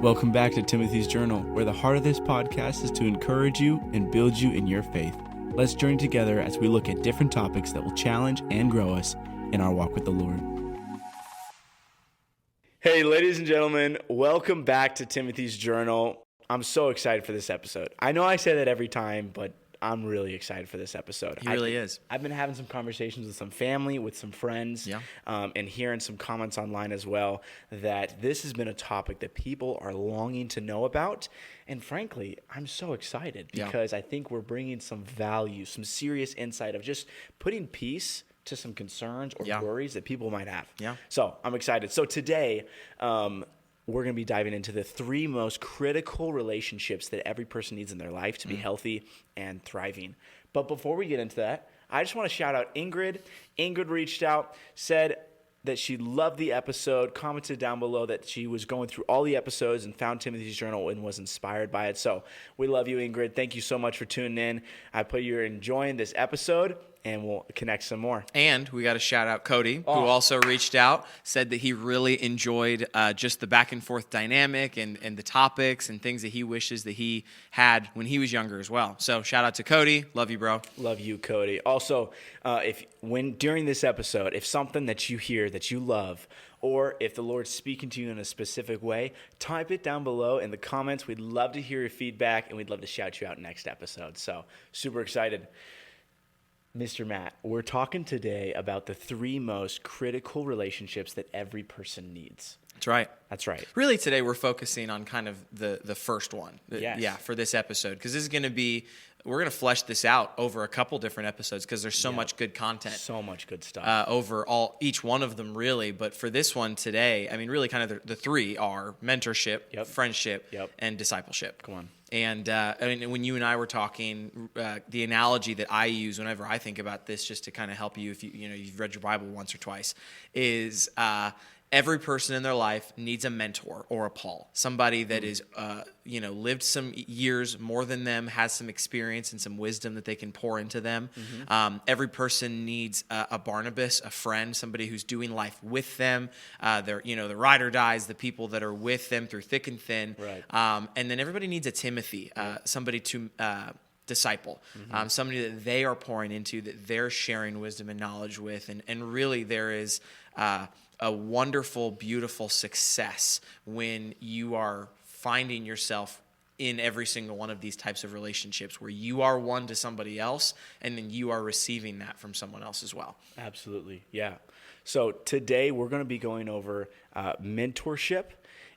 Welcome back to Timothy's Journal, where the heart of this podcast is to encourage you and build you in your faith. Let's journey together as we look at different topics that will challenge and grow us in our walk with the Lord. Hey, ladies and gentlemen, welcome back to Timothy's Journal. I'm so excited for this episode. I know I say that every time, but I'm really excited for this episode. He really is. I've been having some conversations with some family, with some friends, and hearing some comments online as well, that this has been a topic that people are longing to know about. And frankly, I'm so excited because I think we're bringing some value, some serious insight of just putting peace to some concerns or worries that people might have. So I'm excited. So today, we're going to be diving into the three most critical relationships that every person needs in their life to be healthy and thriving. But before we get into that, I just want to shout out Ingrid. Ingrid reached out, said that she loved the episode, commented down below that she was going through all the episodes and found Timothy's Journal and was inspired by it. So we love you, Ingrid. Thank you so much for tuning in. I put you're enjoying this episode, and we'll connect some more. And we got to shout out Cody, who also reached out, said that he really enjoyed just the back and forth dynamic and the topics and things that he wishes that he had when he was younger as well. So shout out to Cody. Love you, bro. Love you, Cody. Also, during this episode, if something that you hear that you love, or if the Lord's speaking to you in a specific way, type it down below in the comments. We'd love to hear your feedback, and we'd love to shout you out next episode. So super excited. Mr. Matt, we're talking today about the three most critical relationships that every person needs. That's right. That's right. Really, today we're focusing on kind of the first one. Yes. For this episode, because this is going to be, we're going to flesh this out over a couple different episodes because there's so much good content. So much good stuff. Over each one of them, really. But for this one today, I mean, really kind of the three are mentorship, friendship, and discipleship. Come on. And I mean, when you and I were talking, the analogy that I use whenever I think about this, just to kind of help you if you've read your Bible once or twice, is every person in their life needs a mentor or a Paul, somebody that is lived some years more than them, has some experience and some wisdom that they can pour into them. Every person needs a Barnabas, a friend, somebody who's doing life with them. The ride or dies, the people that are with them through thick and thin. Right. And then everybody needs a Timothy, somebody to disciple, somebody that they are pouring into, that they're sharing wisdom and knowledge with. And really there is a wonderful, beautiful success when you are finding yourself in every single one of these types of relationships where you are one to somebody else and then you are receiving that from someone else as well. Absolutely, yeah. So today we're going to be going over mentorship,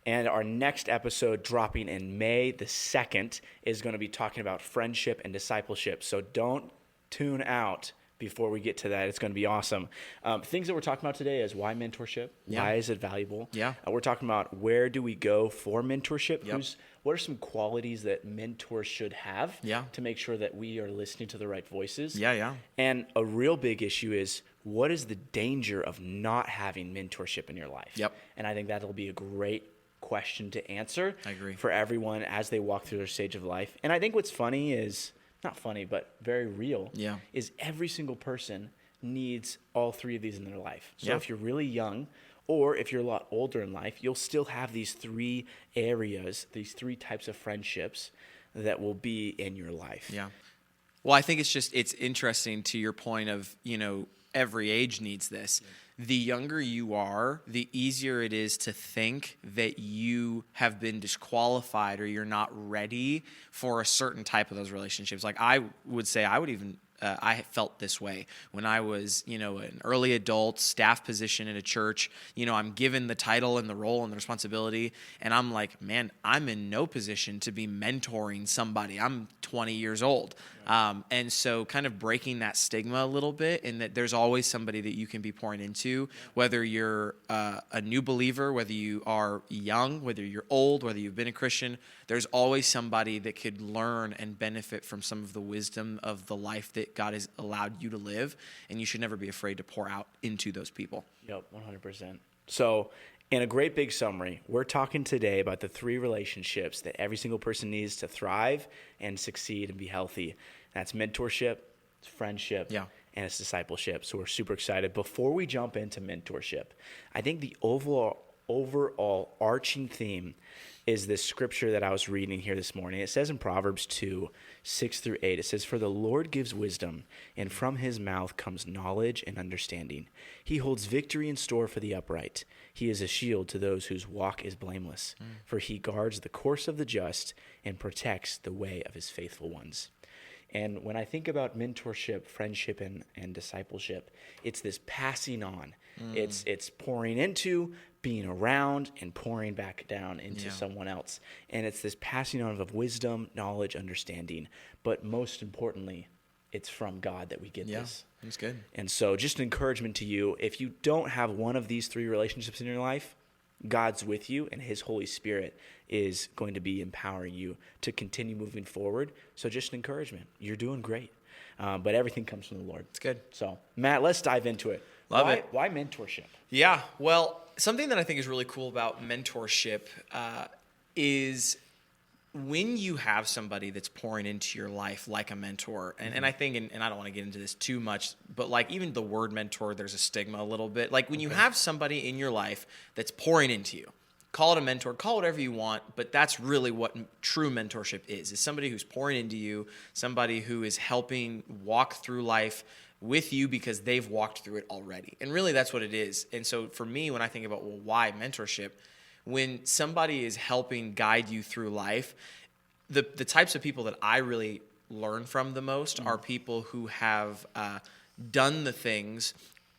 and our next episode dropping in May the 2nd is going to be talking about friendship and discipleship. So don't tune out before we get to that. It's going to be awesome. Things that we're talking about today is why mentorship? Why is it valuable? We're talking about where do we go for mentorship? What are some qualities that mentors should have to make sure that we are listening to the right voices? And a real big issue is, what is the danger of not having mentorship in your life? And I think that'll be a great question to answer. I agree. For everyone as they walk through their stage of life. And I think what's funny is, not funny, but very real, is every single person needs all three of these in their life. So if you're really young, or if you're a lot older in life, you'll still have these three areas, these three types of friendships that will be in your life. Well, I think it's interesting to your point of, every age needs this. The younger you are, the easier it is to think that you have been disqualified or you're not ready for a certain type of those relationships. Like I would say I felt this way when I was, an early adult staff position in a church. I'm given the title and the role and the responsibility, and I'm like, man, I'm in no position to be mentoring somebody. I'm 20 years old. And so kind of breaking that stigma a little bit, and that there's always somebody that you can be pouring into, whether you're a new believer, whether you are young, whether you're old, whether you've been a Christian, there's always somebody that could learn and benefit from some of the wisdom of the life that God has allowed you to live, and you should never be afraid to pour out into those people. Yep, 100%. So in a great big summary, we're talking today about the three relationships that every single person needs to thrive and succeed and be healthy. That's mentorship, it's friendship, and it's discipleship. So we're super excited. Before we jump into mentorship, I think the overall arching theme is this scripture that I was reading here this morning. It says in Proverbs 2:6-8, it says, "For the Lord gives wisdom, and from his mouth comes knowledge and understanding. He holds victory in store for the upright. He is a shield to those whose walk is blameless. For he guards the course of the just and protects the way of his faithful ones." And when I think about mentorship, friendship, and discipleship, it's this passing on. It's pouring into, being around, and pouring back down into someone else. And it's this passing on of wisdom, knowledge, understanding. But most importantly, it's from God that we get this. That's good. And so just an encouragement to you, if you don't have one of these three relationships in your life, God's with you, and his Holy Spirit is going to be empowering you to continue moving forward. So just an encouragement. You're doing great. But everything comes from the Lord. It's good. So, Matt, let's dive into it. Love it. Why mentorship? Yeah. Well, something that I think is really cool about mentorship is when you have somebody that's pouring into your life like a mentor, and I think, and I don't want to get into this too much, but like even the word mentor, there's a stigma a little bit. Like when you have somebody in your life that's pouring into you, call it a mentor, call it whatever you want, but that's really what true mentorship is somebody who's pouring into you, somebody who is helping walk through life with you because they've walked through it already. And really that's what it is. And so for me, when I think about, well, why mentorship, when somebody is helping guide you through life, the types of people that I really learn from the most are people who have done the things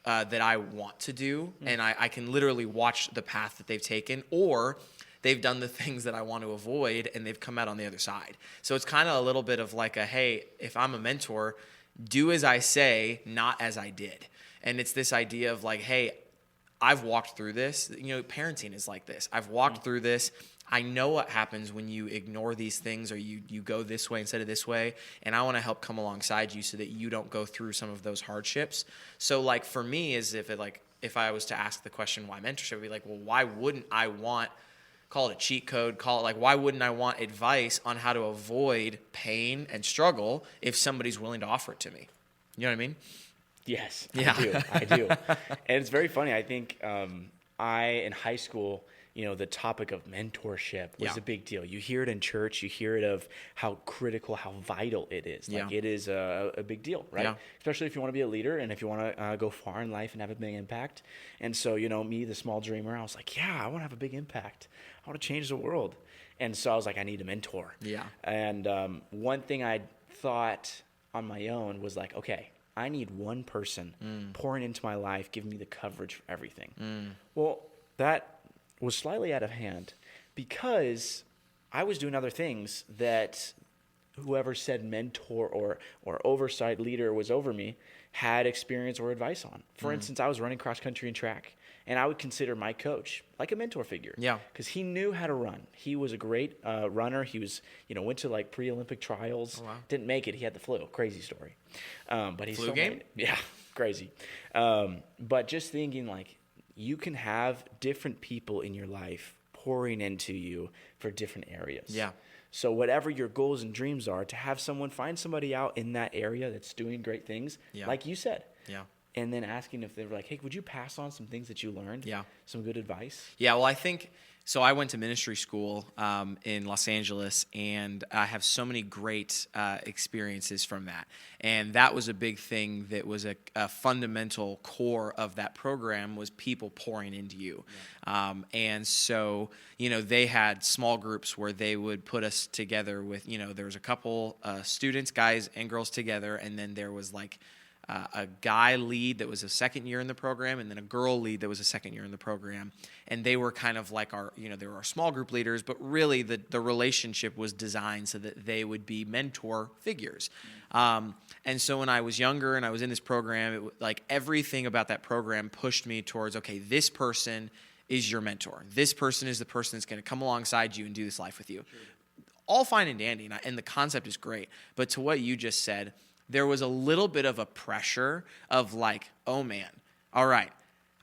that I want to do, and I can literally watch the path that they've taken, or they've done the things that I want to avoid, and they've come out on the other side. So it's kind of a little bit of like hey, if I'm a mentor, do as I say, not as I did. And it's this idea of like, hey, I've walked through this. Parenting is like this. I've walked through this. I know what happens when you ignore these things or you go this way instead of this way, and I want to help come alongside you so that you don't go through some of those hardships. So like for me, if I was to ask the question why mentorship, I'd be like, well, why wouldn't I want, call it a cheat code, call it like, why wouldn't I want advice on how to avoid pain and struggle if somebody's willing to offer it to me? You know what I mean? Yes, Yeah. I do. And it's very funny. I think in high school, the topic of mentorship was a big deal. You hear it in church. You hear it of how critical, how vital it is. Like it is a big deal, right? Yeah. Especially if you want to be a leader and if you want to go far in life and have a big impact. And so, me, the small dreamer, I was like, yeah, I want to have a big impact. I want to change the world. And so I was like, I need a mentor. Yeah. And one thing I thought on my own was like, okay, I need one person pouring into my life, giving me the coverage for everything. Well, that was slightly out of hand because I was doing other things that whoever said mentor or oversight leader was over me had experience or advice on. For instance, I was running cross country and track, and I would consider my coach like a mentor figure. Yeah. Because he knew how to run. He was a great runner. He was, went to like pre-Olympic trials. Oh, wow. Didn't make it. He had the flu. Crazy story. But he flu still game? made it. Yeah, crazy. But just thinking like, you can have different people in your life pouring into you for different areas. Yeah. So whatever your goals and dreams are, to have someone find somebody out in that area that's doing great things, like you said. Yeah. And then asking if they were like, hey, would you pass on some things that you learned? Yeah. Some good advice? Yeah, well, I think so. I went to ministry school in Los Angeles, and I have so many great experiences from that. And that was a big thing that was a fundamental core of that program was people pouring into you. Yeah. And so, they had small groups where they would put us together with, there was a couple students, guys and girls together, and then there was like a guy lead that was a second year in the program, and then a girl lead that was a second year in the program. And they were kind of like they were our small group leaders, but really the relationship was designed so that they would be mentor figures. And so when I was younger and I was in this program, like everything about that program pushed me towards, okay, this person is your mentor. This person is the person that's going to come alongside you and do this life with you. Sure. All fine and dandy, and the concept is great. But to what you just said, there was a little bit of a pressure of like, oh man, all right,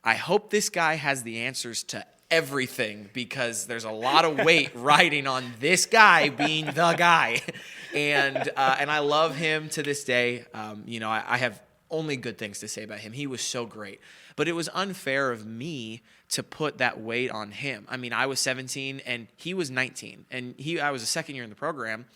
I hope this guy has the answers to everything because there's a lot of weight riding on this guy being the guy. And I love him to this day. I have only good things to say about him. He was so great. But it was unfair of me to put that weight on him. I mean, I was 17 and he was 19, and I was a second year in the program,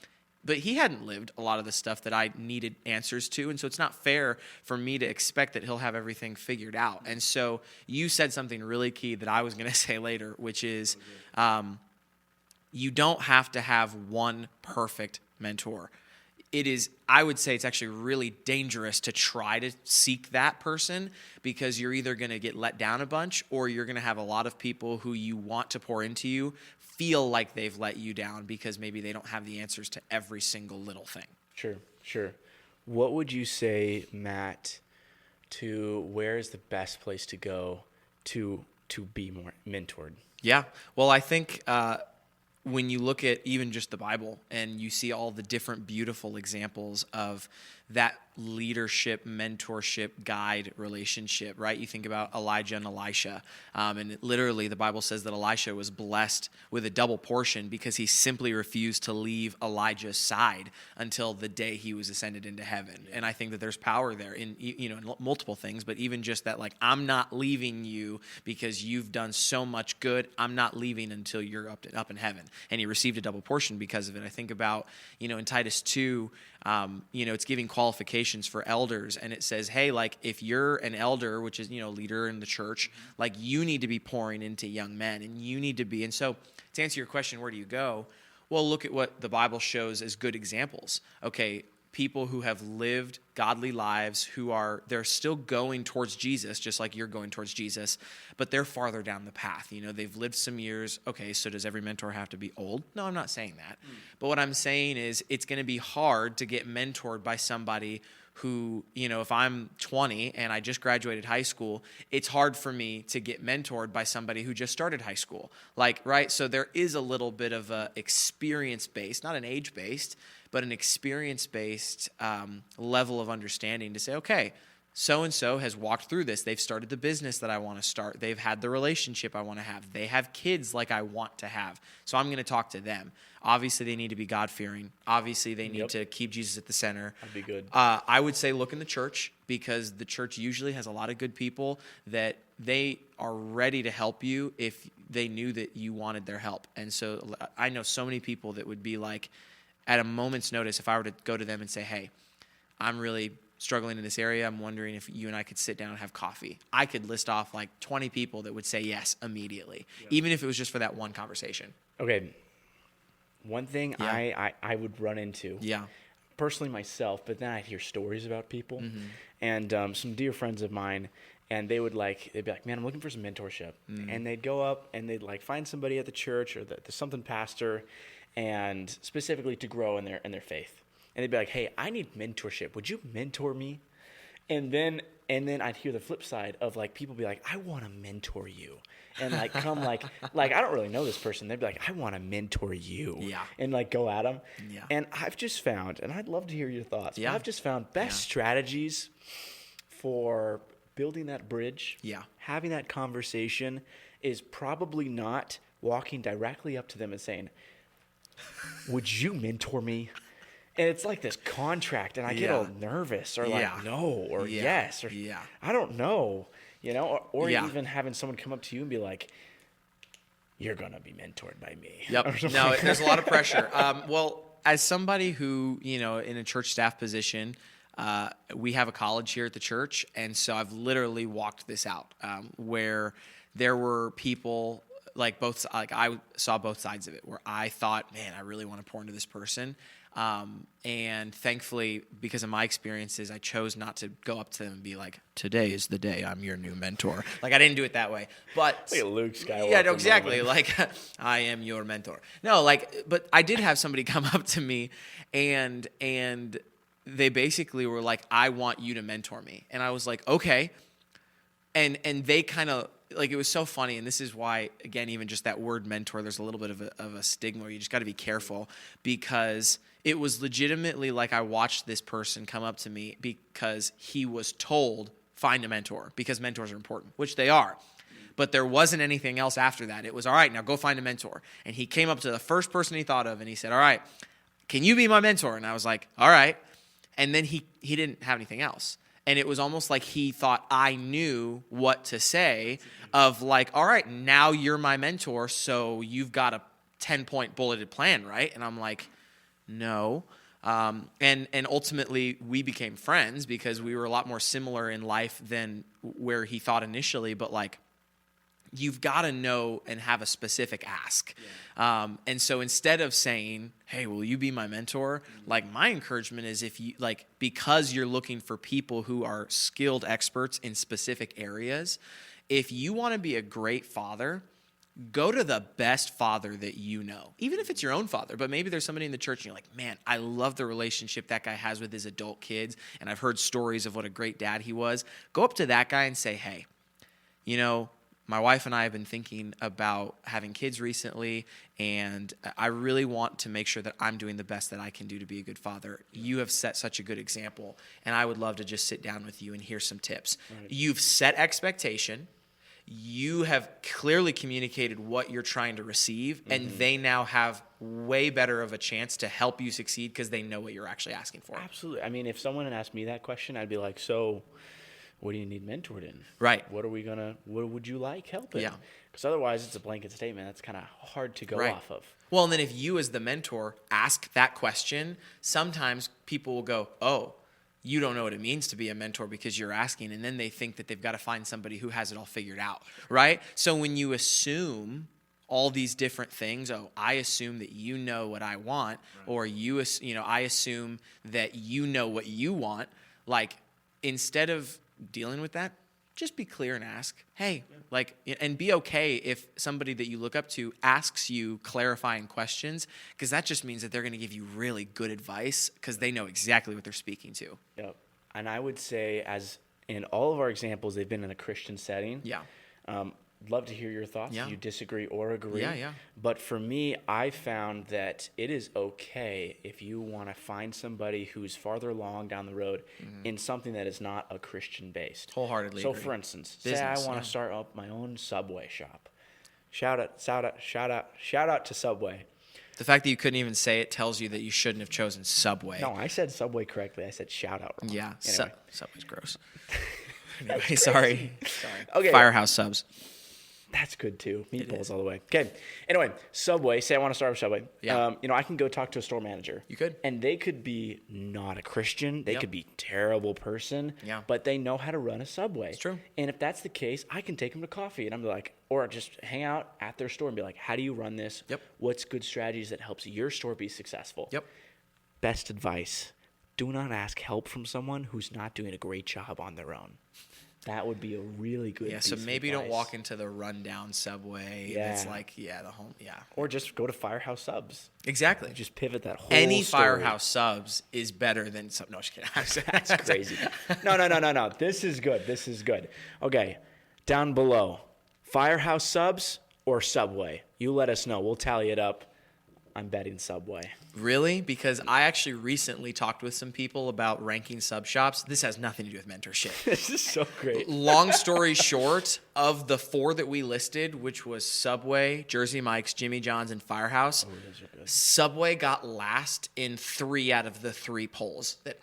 but he hadn't lived a lot of the stuff that I needed answers to. And so it's not fair for me to expect that he'll have everything figured out. And so you said something really key that I was going to say later, which is you don't have to have one perfect mentor. I would say it's actually really dangerous to try to seek that person, because you're either going to get let down a bunch, or you're going to have a lot of people who you want to pour into you feel like they've let you down because maybe they don't have the answers to every single little thing. Sure. What would you say, Matt, to where is the best place to go to be more mentored? Yeah. Well, I think when you look at even just the Bible and you see all the different beautiful examples of that leadership, mentorship, guide relationship, right? You think about Elijah and Elisha. And literally the Bible says that Elisha was blessed with a double portion because he simply refused to leave Elijah's side until the day he was ascended into heaven. And I think that there's power there in multiple things, but even just that, like, I'm not leaving you because you've done so much good. I'm not leaving until you're up in heaven. And he received a double portion because of it. I think about, in Titus 2, it's giving qualifications for elders, and it says, hey, like, if you're an elder, which is, leader in the church, like, you need to be pouring into young men, and you need to be. And so to answer your question, where do you go? Well, look at what the Bible shows as good examples. Okay, people who have lived godly lives, they're still going towards Jesus, just like you're going towards Jesus, but they're farther down the path. They've lived some years. Okay, so does every mentor have to be old? No, I'm not saying that. But what I'm saying is it's going to be hard to get mentored by somebody who, if I'm 20 and I just graduated high school, it's hard for me to get mentored by somebody who just started high school. Like, right? So there is a little bit of a experience-based, not an age-based, but an experience-based level of understanding to say, okay, so-and-so has walked through this. They've started the business that I want to start. They've had the relationship I want to have. They have kids like I want to have. So I'm going to talk to them. Obviously, they need to be God-fearing. Obviously, they need to keep Jesus at the center. That'd be good. I would say look in the church, because the church usually has a lot of good people that they are ready to help you if they knew that you wanted their help. And so I know so many people that would be like, at a moment's notice, if I were to go to them and say, hey, I'm really struggling in this area, I'm wondering if you and I could sit down and have coffee. I could list off like 20 people that would say yes immediately, even if it was just for that one conversation. Okay. One thing I would run into, personally myself, but then I'd hear stories about people, and some dear friends of mine, and they'd be like, man, I'm looking for some mentorship. And they'd go up and they'd like find somebody at the church or the something pastor, and specifically to grow in their faith. And they'd be like, hey, I need mentorship. Would you mentor me? And then I'd hear the flip side of like people be like, I want to mentor you. And like come like I don't really know this person. They'd be like, I want to mentor you. Yeah. And like go at them. Yeah. And I've just found, and I'd love to hear your thoughts. Yeah. I've just found best strategies for building that bridge. Yeah. Having that conversation is probably not walking directly up to them and saying, would you mentor me? And it's like this contract, and I get all nervous, or like no, or yes, or I don't know, or even having someone come up to you and be like, you're going to be mentored by me. Yep. No, there's a lot of pressure. Well, as somebody who, in a church staff position, we have a college here at the church, and so I've literally walked this out, where there were people like I saw both sides of it, where I thought, man, I really want to pour into this person. And thankfully, because of my experiences, I chose not to go up to them and be like, today is the day I'm your new mentor. Like, I didn't do it that way. But like Luke Skywalker. Yeah, no, exactly. Like, I am your mentor. No, but I did have somebody come up to me and they basically were like, I want you to mentor me. And I was like, okay. And they kind of, like, it was so funny, and this is why, again, even just that word mentor, there's a little bit of a stigma where you just got to be careful, because it was legitimately like I watched this person come up to me because he was told, find a mentor, because mentors are important, which they are. But there wasn't anything else after that. It was, all right, now go find a mentor. And he came up to the first person he thought of, and he said, all right, can you be my mentor? And I was like, all right. And then he didn't have anything else. And it was almost like he thought I knew what to say of like, all right, now you're my mentor, so you've got a 10-point bulleted plan, right? And I'm like, no. And ultimately we became friends because we were a lot more similar in life than where he thought initially. But like, you've got to know and have a specific ask. Yeah. And so instead of saying, hey, will you be my mentor? Like my encouragement is if you like, because you're looking for people who are skilled experts in specific areas, if you want to be a great father, go to the best father that you know, even if it's your own father. But maybe there's somebody in the church and you're like, man, I love the relationship that guy has with his adult kids. And I've heard stories of what a great dad he was. Go up to that guy and say, hey, you know, my wife and I have been thinking about having kids recently, and I really want to make sure that I'm doing the best that I can do to be a good father. You have set such a good example, and I would love to just sit down with you and hear some tips. Right. You've set expectation. You have clearly communicated what you're trying to receive, and they now have way better of a chance to help you succeed because they know what you're actually asking for. Absolutely. I mean, if someone had asked me that question, I'd be like, so what do you need mentored in? Right. What would you like help in? Yeah. Because otherwise it's a blanket statement. That's kind of hard to go off of. Well, and then if you as the mentor ask that question, sometimes people will go, oh, you don't know what it means to be a mentor because you're asking. And then they think that they've got to find somebody who has it all figured out. Right. So when you assume all these different things, oh, I assume that you know what I want, or I assume that you know what you want. Like, instead of dealing with that, just be clear and ask, hey, and be okay if somebody that you look up to asks you clarifying questions, because that just means that they're going to give you really good advice because they know exactly what they're speaking to. Yep. And I would say, as in all of our examples, they've been in a Christian setting. Yeah. Love to hear your thoughts. Yeah. If you disagree or agree. Yeah. But for me, I found that it is okay if you want to find somebody who's farther along down the road in something that is not a Christian based. Wholeheartedly So agree. for instance, Business, say I want to start up my own Subway shop. Shout out to Subway. The fact that you couldn't even say it tells you that you shouldn't have chosen Subway. No, I said Subway correctly. I said shout out wrong. Yeah. Anyway. Subway's gross. Anyway, sorry. Okay. Firehouse Subs. That's good too. Meatballs all the way. Okay. Anyway, Subway. Say I want to start a Subway. Yeah. I can go talk to a store manager. You could. And they could be not a Christian. They could be a terrible person. Yeah. But they know how to run a Subway. It's true. And if that's the case, I can take them to coffee, and I'm like, or just hang out at their store and be like, how do you run this? Yep. What's good strategies that helps your store be successful? Yep. Best advice: do not ask help from someone who's not doing a great job on their own. That would be a really good piece so maybe of don't advice. walk into the rundown Subway. Yeah. It's like, the home. Yeah. Or just go to Firehouse Subs. Exactly. Just pivot that whole Any story. Firehouse Subs is better than some. No, just kidding. That's crazy. No. This is good. Okay, down below, Firehouse Subs or Subway? You let us know. We'll tally it up. I'm betting Subway. Really? Because I actually recently talked with some people about ranking sub shops. This has nothing to do with mentorship. This is so great. Long story short, of the 4 that we listed, which was Subway, Jersey Mike's, Jimmy John's, and Firehouse, Those are good. Subway got last in 3 out of the 3 polls that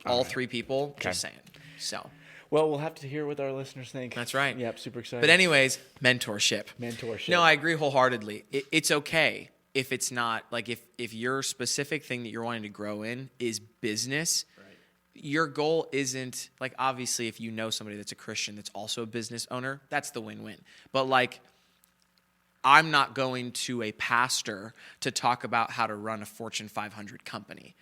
all 3 people. Okay. Just saying. So. Well, we'll have to hear what our listeners think. That's right. Yep, super excited. But anyways, mentorship. No, I agree wholeheartedly. It's okay if it's not, like, if your specific thing that you're wanting to grow in is business, your goal isn't, like, obviously if you know somebody that's a Christian that's also a business owner, that's the win-win. But, like, I'm not going to a pastor to talk about how to run a Fortune 500 company.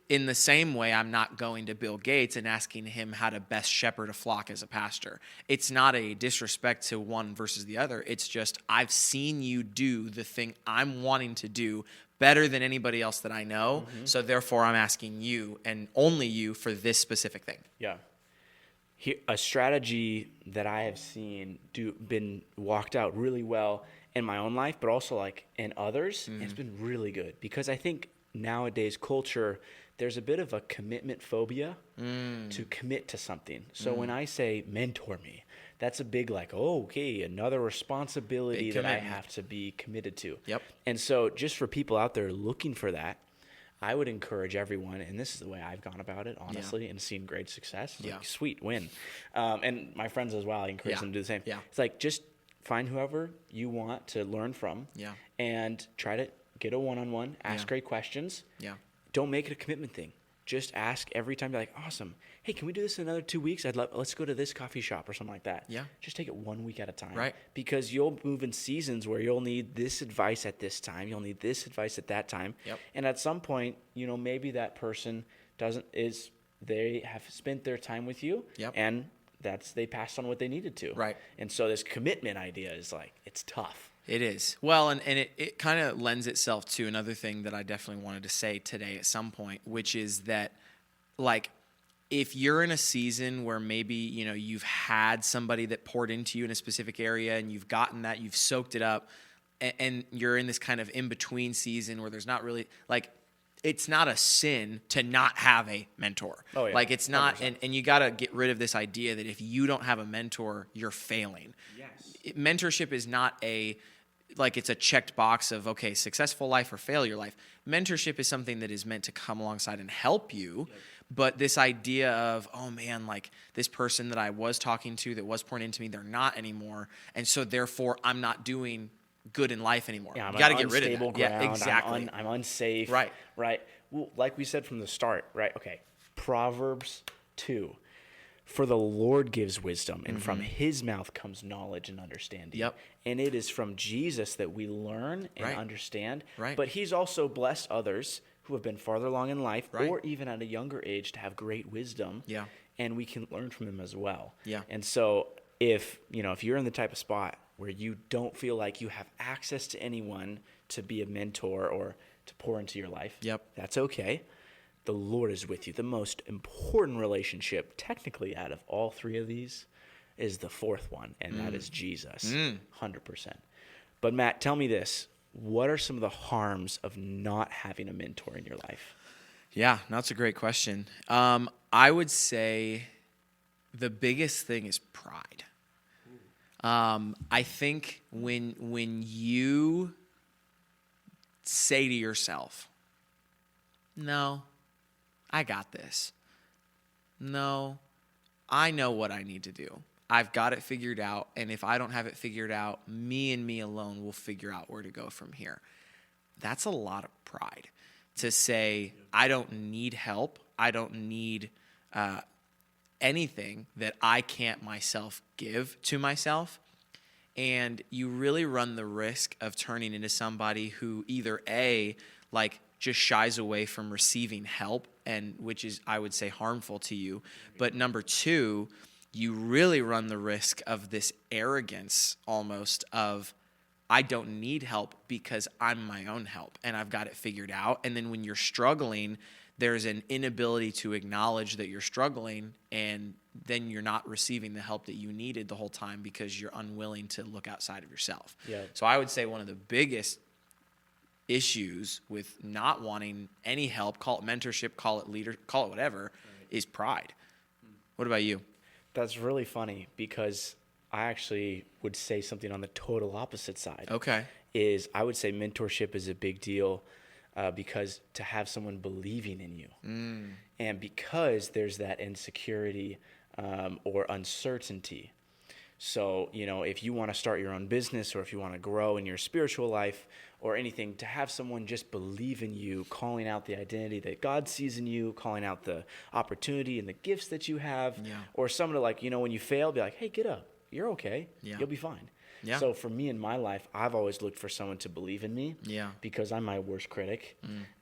In the same way, I'm not going to Bill Gates and asking him how to best shepherd a flock as a pastor. It's not a disrespect to one versus the other. It's just, I've seen you do the thing I'm wanting to do better than anybody else that I know. Mm-hmm. So therefore, I'm asking you and only you for this specific thing. Yeah. A strategy that I have seen been walked out really well in my own life, but also like in others, it's been really good because I think nowadays culture, there's a bit of a commitment phobia to commit to something. So when I say mentor me, that's a big like, oh, okay, another responsibility that I have to be committed to. Yep. And so just for people out there looking for that, I would encourage everyone, and this is the way I've gone about it, honestly, and seen great success. It's like, sweet, win. And my friends as well, I encourage them to do the same. Yeah. It's like, just find whoever you want to learn from and try to get a one-on-one, ask great questions. Yeah. Don't make it a commitment thing. Just ask every time. Be like, awesome. Hey, can we do this in another 2 weeks? Let's go to this coffee shop or something like that. Yeah. Just take it 1 week at a time. Right. Because you'll move in seasons where you'll need this advice at this time. You'll need this advice at that time. Yep. And at some point, maybe that person they have spent their time with you. Yep. And they passed on what they needed to. Right. And so this commitment idea is like, it's tough. It is. Well, and it kind of lends itself to another thing that I definitely wanted to say today at some point, which is that, like, if you're in a season where maybe, you've had somebody that poured into you in a specific area and you've gotten that, you've soaked it up, and you're in this kind of in-between season where there's not really, like, it's not a sin to not have a mentor. Oh, yeah. Like, it's not, and you got to get rid of this idea that if you don't have a mentor, you're failing. Yes. Mentorship is not it's a checked box of, okay, successful life or failure life. Mentorship is something that is meant to come alongside and help you. Yep. But this idea of, oh man, like this person that I was talking to that was pouring into me, they're not anymore. And so therefore I'm not doing good in life anymore. Yeah, you got to get rid of that. Ground. Yeah, exactly. I'm unsafe. Right. Well, like we said from the start, right? Okay. Proverbs 2. For the Lord gives wisdom, and from his mouth comes knowledge and understanding. Yep. And it is from Jesus that we learn and understand. Right. But he's also blessed others who have been farther along in life Right. or even at a younger age to have great wisdom. Yeah. And we can learn from them as well. Yeah. And so if you're in the type of spot where you don't feel like you have access to anyone to be a mentor or to pour into your life, that's okay. The Lord is with you. The most important relationship, technically, out of all three of these, is the fourth one, and that is Jesus, 100%. But Matt, tell me this. What are some of the harms of not having a mentor in your life? Yeah, that's a great question. I would say the biggest thing is pride. I think when you say to yourself, no, I got this. No, I know what I need to do. I've got it figured out, and if I don't have it figured out, me and me alone will figure out where to go from here. That's a lot of pride to say, I don't need help. I don't need anything that I can't myself give to myself. And you really run the risk of turning into somebody who either just shies away from receiving help, and which is, I would say, harmful to you. But number two, you really run the risk of this arrogance almost of, I don't need help because I'm my own help and I've got it figured out. And then when you're struggling, there's an inability to acknowledge that you're struggling, and then you're not receiving the help that you needed the whole time because you're unwilling to look outside of yourself. Yeah. So I would say one of the biggest issues with not wanting any help, call it mentorship, call it leader, call it whatever, is pride. What about you? That's really funny because I actually would say something on the total opposite side. Okay. I would say mentorship is a big deal because to have someone believing in you. And because there's that insecurity or uncertainty. So, if you want to start your own business or if you want to grow in your spiritual life or anything, to have someone just believe in you, calling out the identity that God sees in you, calling out the opportunity and the gifts that you have, or someone to when you fail, be like, hey, get up. You're okay. Yeah. You'll be fine. Yeah. So for me in my life, I've always looked for someone to believe in me because I'm my worst critic.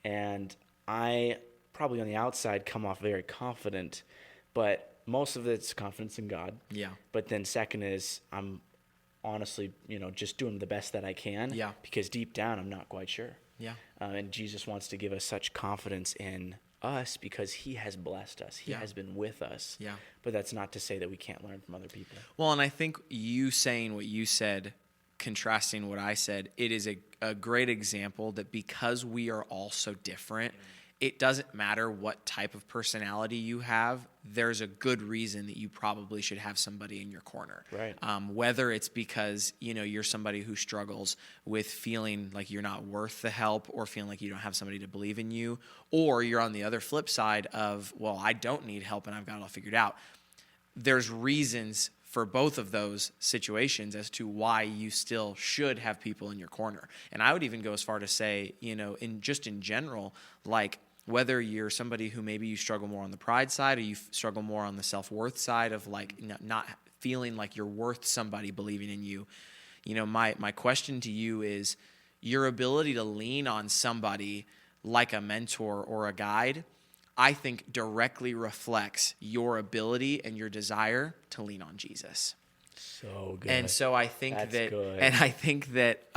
And I probably on the outside come off very confident, but most of it's confidence in God. Yeah. But then second is I'm honestly, just doing the best that I can. Yeah. Because deep down, I'm not quite sure. Yeah. And Jesus wants to give us such confidence in us because he has blessed us. He has been with us. Yeah. But that's not to say that we can't learn from other people. Well, and I think you saying what you said, contrasting what I said, it is a great example that because we are all so different, it doesn't matter what type of personality you have. There's a good reason that you probably should have somebody in your corner. Right. Whether it's because, you're somebody who struggles with feeling like you're not worth the help or feeling like you don't have somebody to believe in you, or you're on the other flip side of, well, I don't need help and I've got it all figured out. There's reasons for both of those situations as to why you still should have people in your corner. And I would even go as far to say, in general, like, whether you're somebody who maybe you struggle more on the pride side or you struggle more on the self-worth side of like not feeling like you're worth somebody believing in you, my question to you is your ability to lean on somebody like a mentor or a guide, I think directly reflects your ability and your desire to lean on Jesus. So good. And so I think that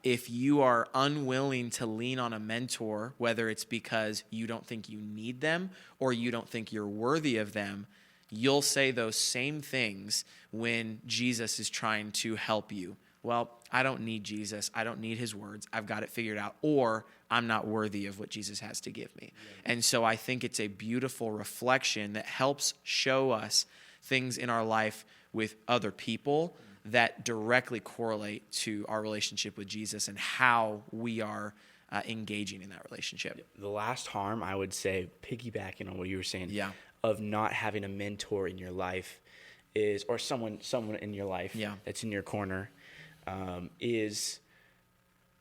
if you are unwilling to lean on a mentor, whether it's because you don't think you need them or you don't think you're worthy of them, you'll say those same things when Jesus is trying to help you. Well, I don't need Jesus. I don't need his words. I've got it figured out. Or I'm not worthy of what Jesus has to give me. Yeah. And so I think it's a beautiful reflection that helps show us things in our life with other people that directly correlate to our relationship with Jesus and how we are engaging in that relationship. The last harm, I would say, piggybacking on what you were saying, yeah. of not having a mentor in your life is, or someone in your life yeah. that's in your corner, is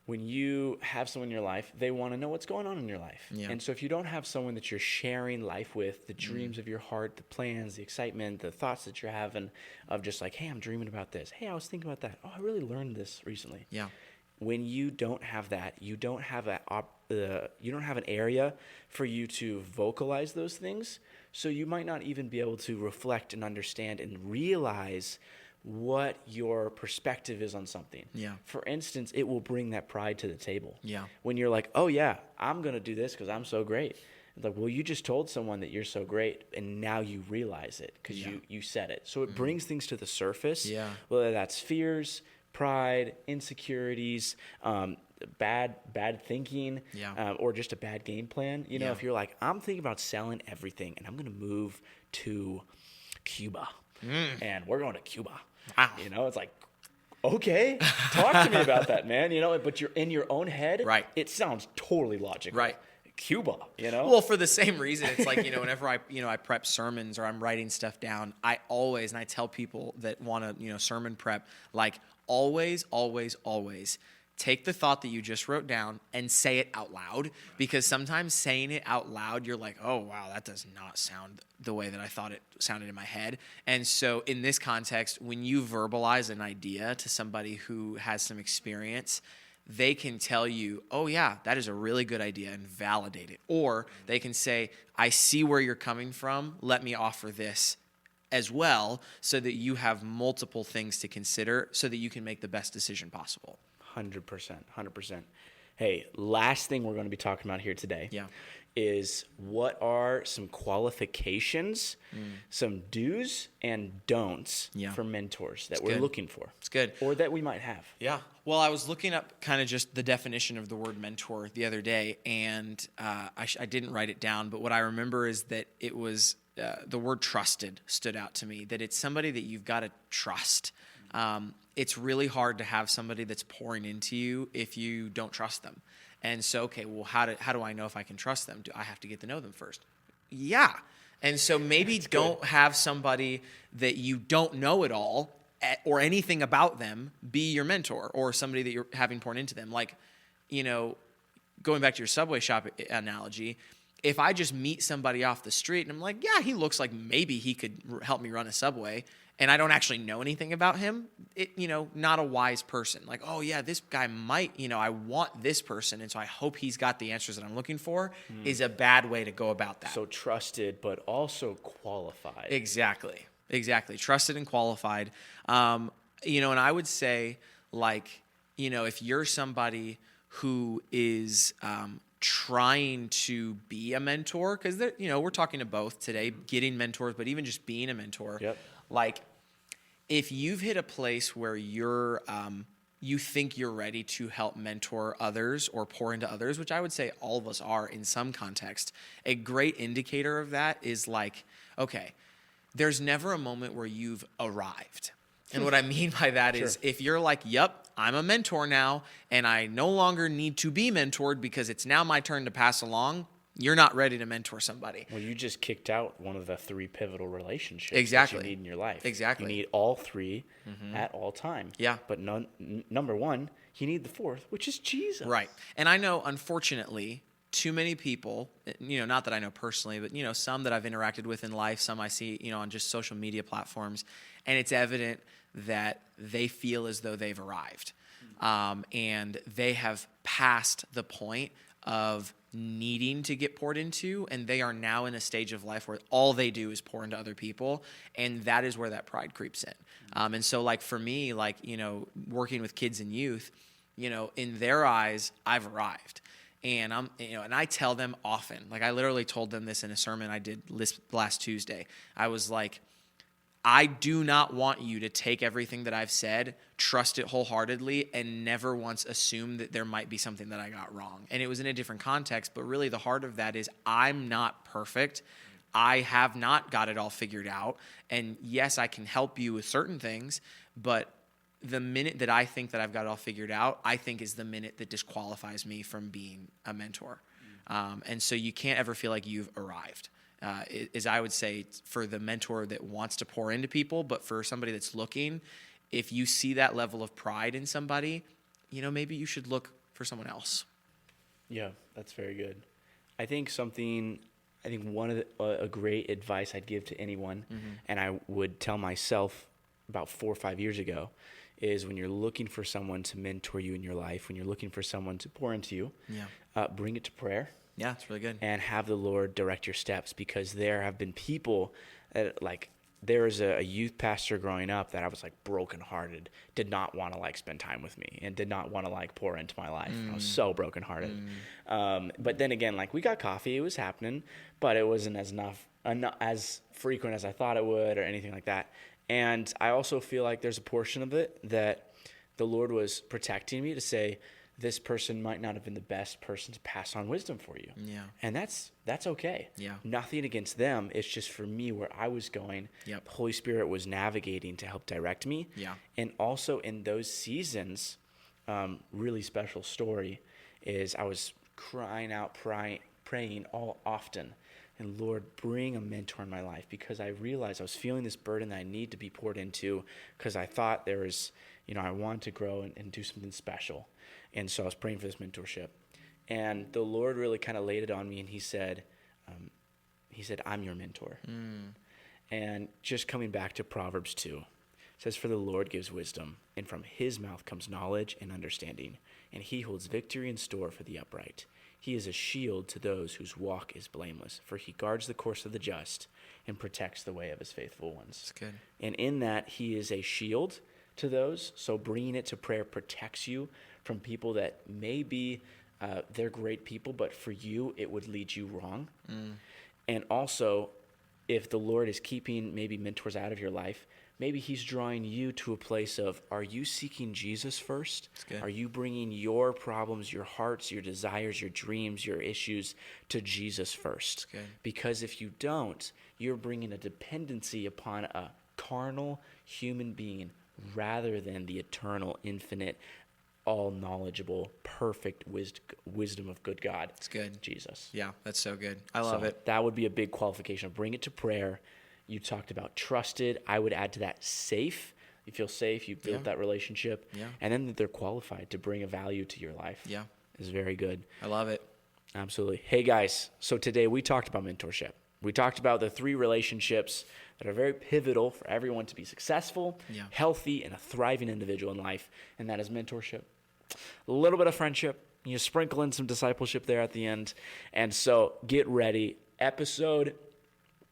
when you have someone in your life, they want to know what's going on in your life. Yeah. And so if you don't have someone that you're sharing life with, the dreams of your heart, the plans, the excitement, the thoughts that you're having of just like, hey, I'm dreaming about this. Hey, I was thinking about that. Oh, I really learned this recently. Yeah. When you don't have that, you don't have an area for you to vocalize those things. So you might not even be able to reflect and understand and realize what your perspective is on something. Yeah. For instance, it will bring that pride to the table. Yeah. When you're like, oh yeah, I'm going to do this because I'm so great. It's like, well, you just told someone that you're so great and now you realize it because you said it. So it brings things to the surface, whether that's fears, pride, insecurities, bad thinking, or just a bad game plan. If you're like, I'm thinking about selling everything and I'm going to move to Cuba and we're going to Cuba. Wow. It's like, okay, talk to me about that, man. But you're in your own head. Right. It sounds totally logical. Right. Cuba, Well, for the same reason, it's like, whenever I prep sermons or I'm writing stuff down, I tell people that want to, sermon prep, like always take the thought that you just wrote down and say it out loud, because sometimes saying it out loud, you're like, oh, wow, that does not sound the way that I thought it sounded in my head. And so in this context, when you verbalize an idea to somebody who has some experience, they can tell you, oh, yeah, that is a really good idea, and validate it. Or they can say, I see where you're coming from. Let me offer this as well, so that you have multiple things to consider so that you can make the best decision possible. 100%. Hey, last thing we're going to be talking about here today is what are some qualifications, some do's and don'ts for mentors that we're looking for. It's good. Or that we might have. Yeah. Well, I was looking up kind of just the definition of the word mentor the other day, and I didn't write it down, but what I remember is that it was the word trusted stood out to me, that it's somebody that you've got to trust. It's really hard to have somebody that's pouring into you if you don't trust them. And so, okay, well, how do I know if I can trust them? Do I have to get to know them first? Yeah. And so maybe don't have somebody that you don't know at all or anything about them be your mentor, or somebody that you're having poured into them. Like, going back to your Subway shop analogy, if I just meet somebody off the street and I'm like, yeah, he looks like maybe he could help me run a Subway, and I don't actually know anything about him, not a wise person. Like, oh yeah, this guy might, I want this person, and so I hope he's got the answers that I'm looking for, is a bad way to go about that. So trusted, but also qualified. Exactly. Trusted and qualified. And I would say, like, if you're somebody who is trying to be a mentor, because we're talking to both today, getting mentors, but even just being a mentor. Yep. Like, if you've hit a place where you're you think you're ready to help mentor others or pour into others, which I would say all of us are in some context, a great indicator of that is like, okay, there's never a moment where you've arrived. And what I mean by that is if you're like, yep, I'm a mentor now, and I no longer need to be mentored because it's now my turn to pass along, you're not ready to mentor somebody. Well, you just kicked out one of the 3 pivotal relationships Exactly. that you need in your life. Exactly. You need all 3 at all time. Yeah. But number 1, you need the 4th, which is Jesus. Right. And I know, unfortunately, too many people, not that I know personally, but, some that I've interacted with in life, some I see, on just social media platforms, and it's evident that they feel as though they've arrived. And they have passed the point of needing to get poured into, and they are now in a stage of life where all they do is pour into other people, and that is where that pride creeps in. And so, like, for me, like, working with kids and youth, in their eyes, I've arrived. And and I tell them often, like I literally told them this in a sermon I did last Tuesday. I was like, I do not want you to take everything that I've said, trust it wholeheartedly, and never once assume that there might be something that I got wrong. And it was in a different context, but really the heart of that is I'm not perfect. I have not got it all figured out. And yes, I can help you with certain things, but the minute that I think that I've got it all figured out, I think is the minute that disqualifies me from being a mentor. And so you can't ever feel like you've arrived. Is I would say for the mentor that wants to pour into people, but for somebody that's looking, if you see that level of pride in somebody, maybe you should look for someone else. Yeah, that's very good. I think one of a great advice I'd give to anyone, and I would tell myself about 4 or 5 years ago, is when you're looking for someone to mentor you in your life, when you're looking for someone to pour into you, bring it to prayer. Yeah, it's really good. And have the Lord direct your steps, because there have been people that, like, there was a youth pastor growing up that I was like brokenhearted, did not want to like spend time with me and did not want to like pour into my life. I was so brokenhearted. But then again, like we got coffee, it was happening, but it wasn't as frequent as I thought it would or anything like that. And I also feel like there's a portion of it that the Lord was protecting me to say, this person might not have been the best person to pass on wisdom for you. Yeah. And that's okay. Yeah. Nothing against them. It's just for me where I was going. Yep. The Holy Spirit was navigating to help direct me. Yeah. And also in those seasons, really special story is I was crying out, praying all often. And Lord, bring a mentor in my life, because I realized I was feeling this burden that I need to be poured into, because I thought there was, I wanted to grow and do something special. And so I was praying for this mentorship. And the Lord really kind of laid it on me, and he said, I'm your mentor. And just coming back to Proverbs 2, it says, for the Lord gives wisdom, and from his mouth comes knowledge and understanding. And he holds victory in store for the upright. He is a shield to those whose walk is blameless, for he guards the course of the just and protects the way of his faithful ones. That's good. And in that, he is a shield to those. So bringing it to prayer protects you from people that maybe they're great people, but for you, it would lead you wrong. And also, if the Lord is keeping maybe mentors out of your life, maybe he's drawing you to a place of, are you seeking Jesus first? Are you bringing your problems, your hearts, your desires, your dreams, your issues to Jesus first? Because if you don't, you're bringing a dependency upon a carnal human being rather than the eternal, infinite, all-knowledgeable, perfect wisdom of good God. It's good. Jesus. Yeah, that's so good. I love it. That would be a big qualification. Bring it to prayer. You talked about trusted. I would add to that safe. You feel safe. You build that relationship. Yeah. And then that they're qualified to bring a value to your life. Yeah. Is very good. I love it. Absolutely. Hey, guys. So today we talked about mentorship. We talked about the 3 relationships that are very pivotal for everyone to be successful, healthy, and a thriving individual in life. And that is mentorship. A little bit of friendship. You sprinkle in some discipleship there at the end. And so get ready. Episode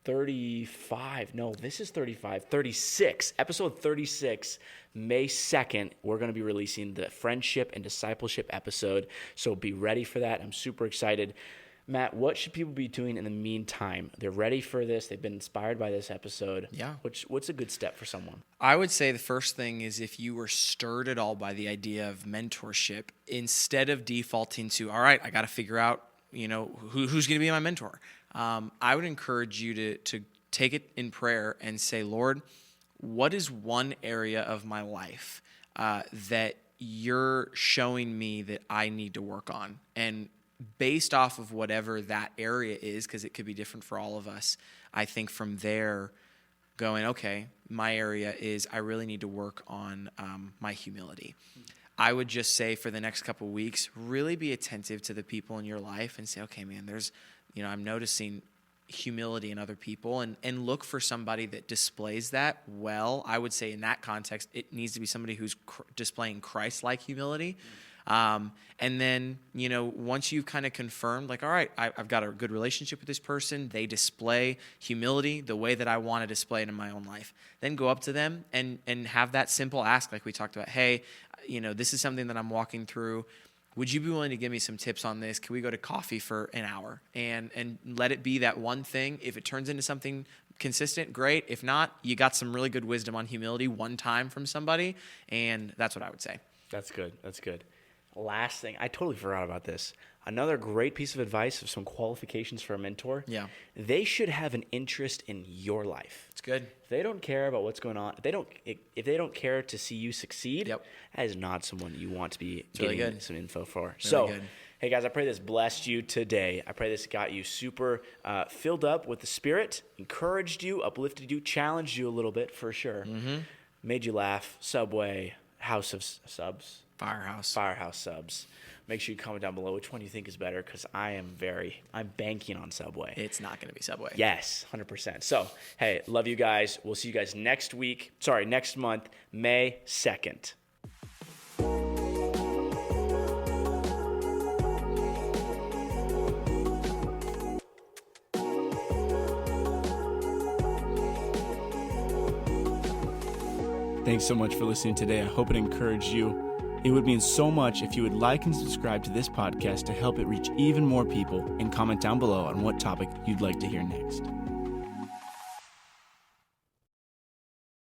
35. No, this is 35. 36. Episode 36, May 2nd, we're going to be releasing the friendship and discipleship episode. So be ready for that. I'm super excited. Matt, what should people be doing in the meantime? They're ready for this. They've been inspired by this episode. Yeah. What's a good step for someone? I would say the first thing is if you were stirred at all by the idea of mentorship, instead of defaulting to, all right, I got to figure out, who's going to be my mentor. I would encourage you to take it in prayer and say, Lord, what is one area of my life that you're showing me that I need to work on? And based off of whatever that area is, because it could be different for all of us, I think from there going, okay, my area is I really need to work on my humility. I would just say for the next couple of weeks, really be attentive to the people in your life and say, okay, man, I'm noticing humility in other people, and look for somebody that displays that well. I would say in that context, it needs to be somebody who's displaying Christ-like humility. And then, once you've kind of confirmed, like, all right, I've got a good relationship with this person, they display humility the way that I want to display it in my own life, then go up to them and have that simple ask, like we talked about. Hey, this is something that I'm walking through. Would you be willing to give me some tips on this? Can we go to coffee for an hour and let it be that one thing? If it turns into something consistent, great. If not, you got some really good wisdom on humility one time from somebody, and that's what I would say. That's good. Last thing, I totally forgot about this. Another great piece of advice of some qualifications for a mentor. Yeah. They should have an interest in your life. It's good. If they don't care about what's going on, if they don't care to see you succeed, Yep. that is not someone you want to be really getting good. some info for. Really good. Hey guys, I pray this blessed you today. I pray this got you super filled up with the Spirit, encouraged you, uplifted you, challenged you a little bit for sure. Mm-hmm. Made you laugh. Subway, House of Subs. Firehouse Subs. Make sure you comment down below which one you think is better, because I'm banking on Subway. It's not going to be Subway. Yes, 100%. So, hey, love you guys. We'll see you guys next month, May 2nd. Thanks so much for listening today. I hope it encouraged you. It would mean so much if you would like and subscribe to this podcast to help it reach even more people, and comment down below on what topic you'd like to hear next.